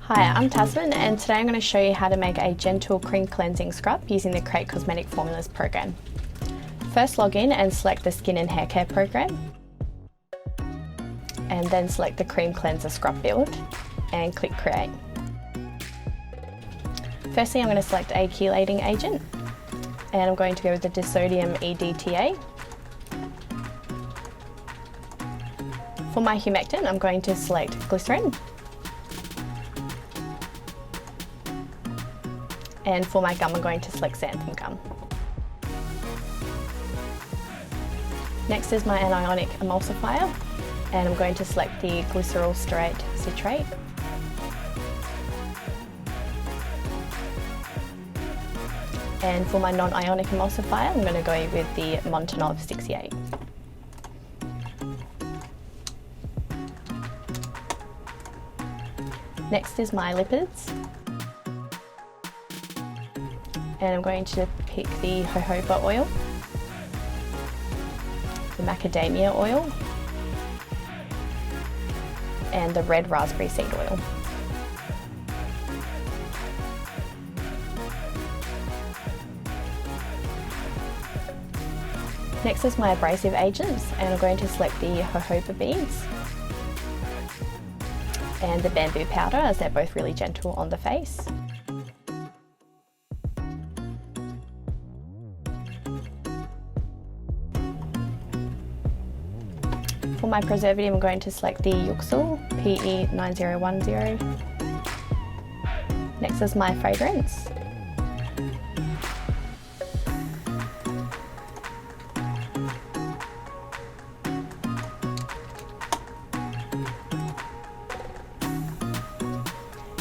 Hi, I'm Tasman and today I'm going to show you how to make a gentle cream cleansing scrub using the Create Cosmetic Formulas program. First log in and select the Skin and Hair Care program, and then select the Creme Cleanser Scrub build and click Create. Firstly, I'm going to select a chelating agent and I'm going to go with the disodium EDTA. For my humectant, I'm going to select glycerin. And for my gum, I'm going to select xanthan gum. Next is my anionic emulsifier, and I'm going to select the glycerol stearate citrate. And for my non-ionic emulsifier, I'm going to go with the Montanov 68. Next is my lipids. And I'm going to pick the jojoba oil, the macadamia oil, and the red raspberry seed oil. Next is my abrasive agents, and I'm going to select the jojoba beads and the bamboo powder, as they're both really gentle on the face. For my preservative, I'm going to select the Yuxil PE9010. Next is my fragrance.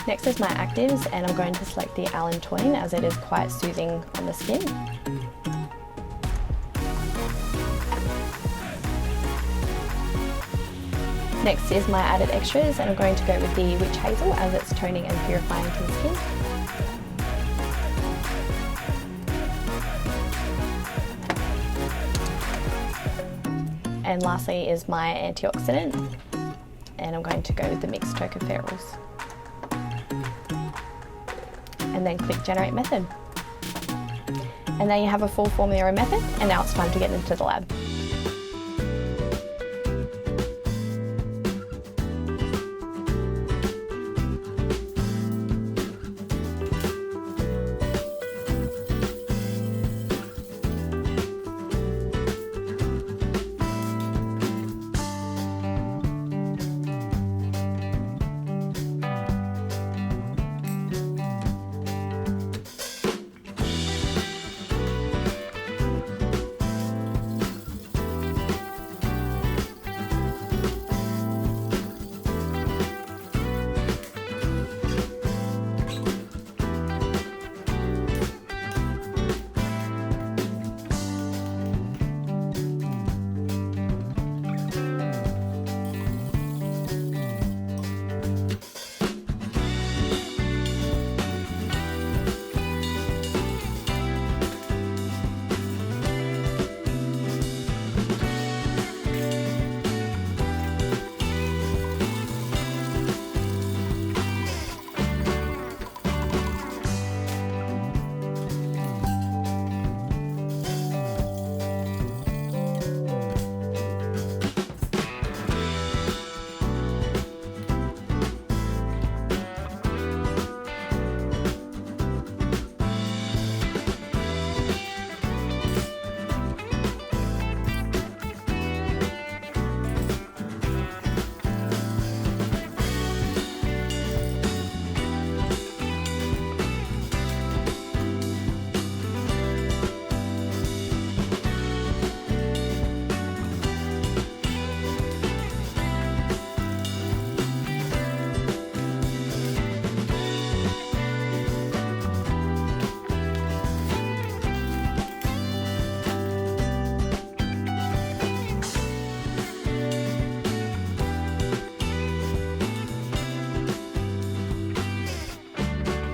Next is my actives, and I'm going to select the allantoin as it is quite soothing on the skin. Next is my added extras, and I'm going to go with the witch hazel as it's toning and purifying to the skin. And lastly is my antioxidant, and I'm going to go with the mixed tocopherols. And then click Generate Method. And there you have a full formula and method, and now it's time to get into the lab.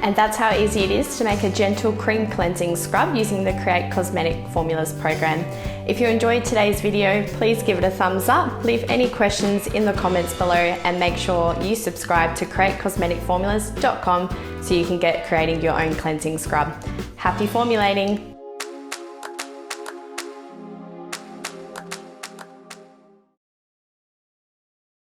And that's how easy it is to make a gentle cream cleansing scrub using the Create Cosmetic Formulas program. If you enjoyed today's video, please give it a thumbs up, leave any questions in the comments below, and make sure you subscribe to createcosmeticformulas.com so you can get creating your own cleansing scrub. Happy formulating!